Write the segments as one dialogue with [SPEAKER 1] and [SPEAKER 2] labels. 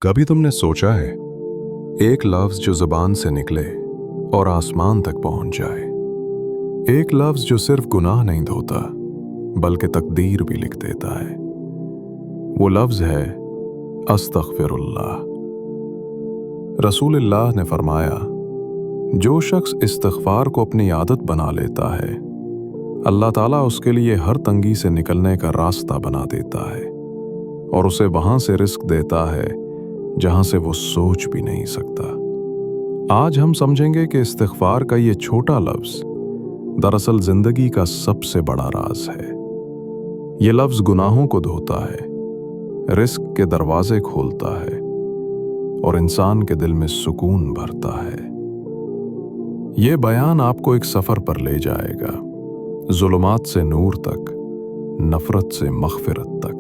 [SPEAKER 1] कभी तुमने सोचा है, एक लफ्ज जो जुबान से निकले और आसमान तक पहुंच जाए, एक लफ्ज जो सिर्फ गुनाह नहीं धोता बल्कि तकदीर भी लिख देता है, वो लफ्ज है अस्तगफिरुल्लाह। रसूलुल्लाह ने फरमाया, जो शख्स इस्तिग़फ़ार को अपनी आदत बना लेता है, अल्लाह ताला उसके लिए हर तंगी से निकलने का रास्ता बना देता है और उसे वहां से रिस्क देता है जहां से वो सोच भी नहीं सकता। आज हम समझेंगे कि इस्तिग़फ़ार का ये छोटा लफ्ज दरअसल जिंदगी का सबसे बड़ा राज है। ये लफ्ज गुनाहों को धोता है, रिस्क के दरवाजे खोलता है और इंसान के दिल में सुकून भरता है। ये बयान आपको एक सफर पर ले जाएगा, ज़ुल्मात से नूर तक, नफरत से मग़फ़िरत तक।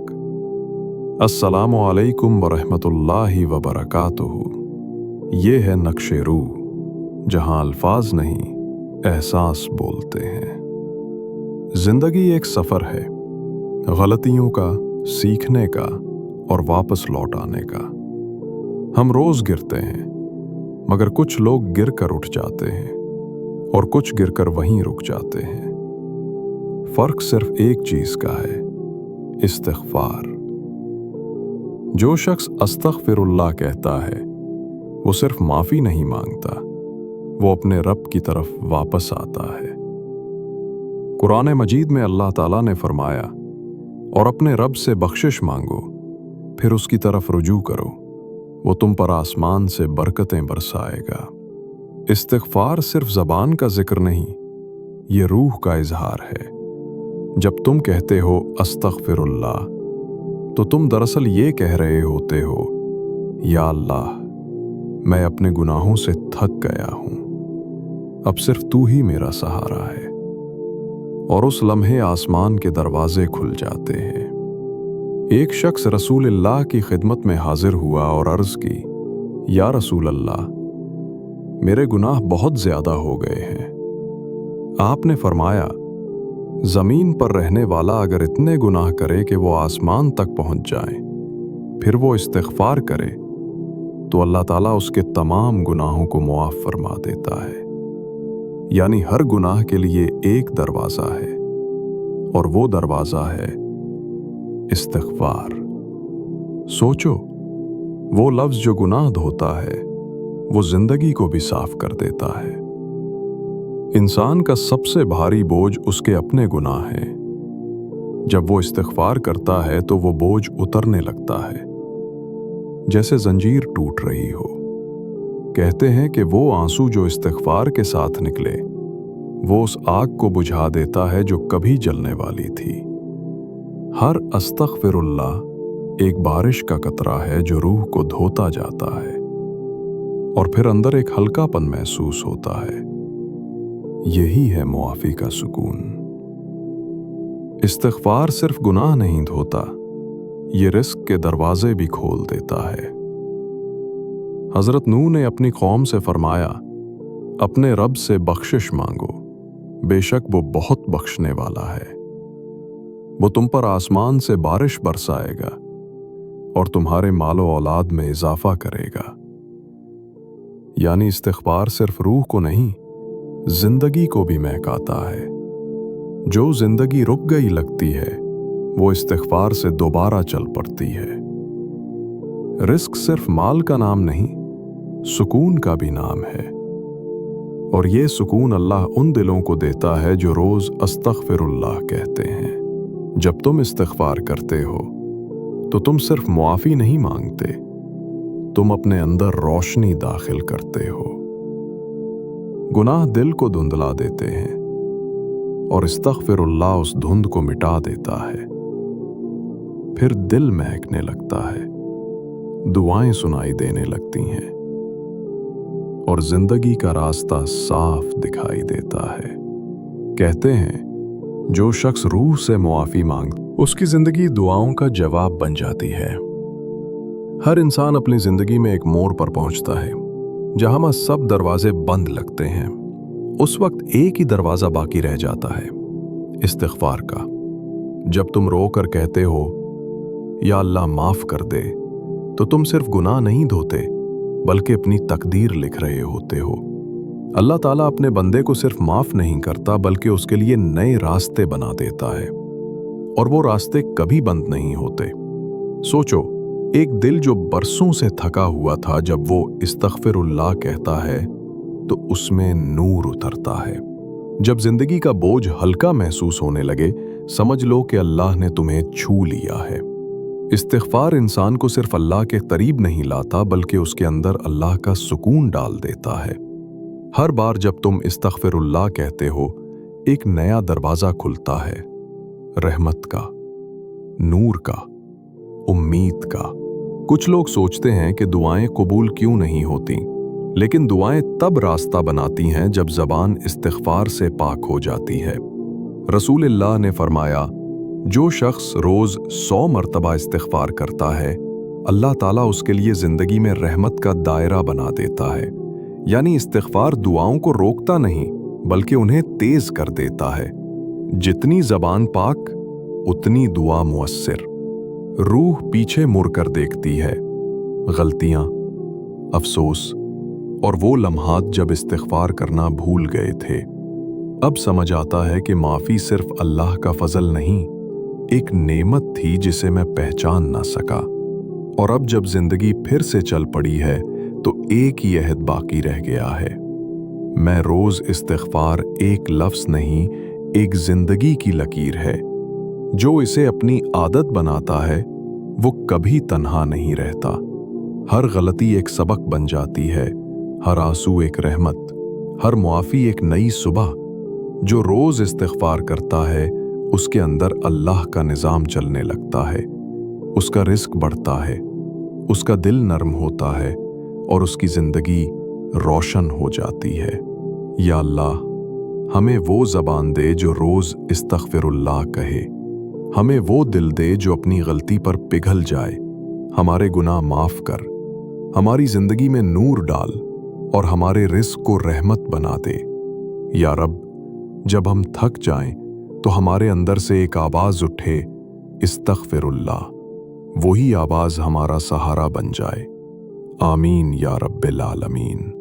[SPEAKER 1] अस्सलामु अलैकुम वरहमतुल्लाहि वबरकातुहू। ये है नक्शे रूह, जहां अल्फाज नहीं एहसास बोलते हैं। जिंदगी एक सफर है, गलतियों का, सीखने का और वापस लौट आने का। हम रोज गिरते हैं, मगर कुछ लोग गिर कर उठ जाते हैं और कुछ गिरकर वहीं रुक जाते हैं। फर्क सिर्फ एक चीज का है, इस्तिग़फ़ार। जो शख्स अस्तग़फिरुल्लाह कहता है, वो सिर्फ माफी नहीं मांगता, वो अपने रब की तरफ वापस आता है। कुरान मजीद में अल्लाह ताला ने फरमाया, और अपने रब से बख्शिश मांगो, फिर उसकी तरफ रुजू करो, वो तुम पर आसमान से बरकतें बरसाएगा। इस्तिग़फ़ार सिर्फ ज़बान का जिक्र नहीं, ये रूह का इजहार है। जब तुम कहते हो अस्तग़फिरुल्लाह, तो तुम दरअसल ये कह रहे होते हो, या अल्लाह, मैं अपने गुनाहों से थक गया हूं, अब सिर्फ तू ही मेरा सहारा है। और उस लम्हे आसमान के दरवाजे खुल जाते हैं। एक शख्स रसूलुल्लाह की खिदमत में हाजिर हुआ और अर्ज की, या रसूल अल्लाह, मेरे गुनाह बहुत ज्यादा हो गए हैं। आपने फरमाया, जमीन पर रहने वाला अगर इतने गुनाह करे कि वो आसमान तक पहुंच जाए, फिर वो इस्तिग़फ़ार करे, तो अल्लाह ताला उसके तमाम गुनाहों को मुआफ़ फरमा देता है। यानी हर गुनाह के लिए एक दरवाज़ा है, और वो दरवाज़ा है इस्तिग़फ़ार। सोचो, वो लफ्ज़ जो गुनाह धोता है, वो जिंदगी को भी साफ कर देता है। इंसान का सबसे भारी बोझ उसके अपने गुनाह हैं। जब वो इस्तिग़फ़ार करता है तो वो बोझ उतरने लगता है, जैसे जंजीर टूट रही हो। कहते हैं कि वो आंसू जो इस्तिग़फ़ार के साथ निकले, वो उस आग को बुझा देता है जो कभी जलने वाली थी। हर अस्तग़फिरुल्लाह एक बारिश का कतरा है जो रूह को धोता जाता है, और फिर अंदर एक हल्कापन महसूस होता है। यही है मुआफ़ी का सुकून। इस्तिग़फ़ार सिर्फ गुनाह नहीं धोता, ये रिस्क के दरवाजे भी खोल देता है। हज़रत नूह ने अपनी कौम से फरमाया, अपने रब से बख्शिश मांगो, बेशक वो बहुत बख्शने वाला है। वो तुम पर आसमान से बारिश बरसाएगा और तुम्हारे मालो औलाद में इजाफा करेगा। यानी इस्तिग़फ़ार सिर्फ रूह को नहीं, जिंदगी को भी महकाता है। जो जिंदगी रुक गई लगती है, वो इस्तिग़फ़ार से दोबारा चल पड़ती है। रिस्क सिर्फ माल का नाम नहीं, सुकून का भी नाम है। और ये सुकून अल्लाह उन दिलों को देता है जो रोज अस्तग़फिरुल्लाह कहते हैं। जब तुम इस्तिग़फ़ार करते हो, तो तुम सिर्फ मुआफ़ी नहीं मांगते, तुम अपने अंदर रोशनी दाखिल करते हो। गुनाह दिल को धुंधला देते हैं, और इस्तग़फिरुल्लाह उस धुंध को मिटा देता है। फिर दिल महकने लगता है, दुआएं सुनाई देने लगती हैं, और जिंदगी का रास्ता साफ दिखाई देता है। कहते हैं, जो शख्स रूह से मुआफ़ी मांग, उसकी जिंदगी दुआओं का जवाब बन जाती है। हर इंसान अपनी जिंदगी में एक मोड़ पर पहुंचता है जहां सब दरवाजे बंद लगते हैं। उस वक्त एक ही दरवाजा बाकी रह जाता है, इस्तिग़फ़ार का। जब तुम रो कर कहते हो, या अल्लाह माफ कर दे, तो तुम सिर्फ गुनाह नहीं धोते बल्कि अपनी तकदीर लिख रहे होते हो। अल्लाह ताला अपने बंदे को सिर्फ माफ नहीं करता बल्कि उसके लिए नए रास्ते बना देता है, और वो रास्ते कभी बंद नहीं होते। सोचो, एक दिल जो बरसों से थका हुआ था, जब वो इस्तगफिरुल्लाह कहता है तो उसमें नूर उतरता है। जब जिंदगी का बोझ हल्का महसूस होने लगे, समझ लो कि अल्लाह ने तुम्हें छू लिया है। इस्तिग़फ़ार इंसान को सिर्फ अल्लाह के करीब नहीं लाता बल्कि उसके अंदर अल्लाह का सुकून डाल देता है। हर बार जब तुम इस्तग़फिरुल्लाह कहते हो, एक नया दरवाजा खुलता है, रहमत का, नूर का, उम्मीद का। कुछ लोग सोचते हैं कि दुआएं कबूल क्यों नहीं होती, लेकिन दुआएं तब रास्ता बनाती हैं जब ज़बान इस्तिग़फ़ार से पाक हो जाती है। रसूलुल्लाह ने फरमाया, जो शख्स रोज 100 मरतबा इस्तिग़फ़ार करता है, अल्लाह ताला उसके लिए जिंदगी में रहमत का दायरा बना देता है। यानी इस्तिग़फ़ार दुआओं को रोकता नहीं बल्कि उन्हें तेज कर देता है। जितनी ज़बान पाक, उतनी दुआ मुअस्सिर। रूह पीछे मुड़कर देखती है, गलतियां, अफसोस और वो लम्हात जब इस्तिग़फ़ार करना भूल गए थे। अब समझ आता है कि माफ़ी सिर्फ अल्लाह का फजल नहीं, एक नेमत थी जिसे मैं पहचान ना सका। और अब जब जिंदगी फिर से चल पड़ी है तो एक ही अहद बाकी रह गया है। मैं रोज इस्तिग़फ़ार एक लफ्ज़ नहीं, एक जिंदगी की लकीर है। जो इसे अपनी आदत बनाता है वो कभी तन्हा नहीं रहता। हर गलती एक सबक बन जाती है, हर आंसू एक रहमत, हर मुआफ़ी एक नई सुबह। जो रोज इस्तिग़फ़ार करता है उसके अंदर अल्लाह का निज़ाम चलने लगता है, उसका रिज़्क़ बढ़ता है, उसका दिल नरम होता है और उसकी ज़िंदगी रोशन हो जाती है। या अल्लाह, हमें वो ज़बान दे जो रोज़ इस्तग़फिरुल्लाह कहे, हमें वो दिल दे जो अपनी गलती पर पिघल जाए। हमारे गुनाह माफ़ कर, हमारी ज़िंदगी में नूर डाल और हमारे रिज़्क़ को रहमत बना दे। या रब, जब हम थक जाएं तो हमारे अंदर से एक आवाज़ उठे, इस्तग़फिरुल्लाह। वही आवाज़ हमारा सहारा बन जाए। आमीन या रब्बिल आलमीन।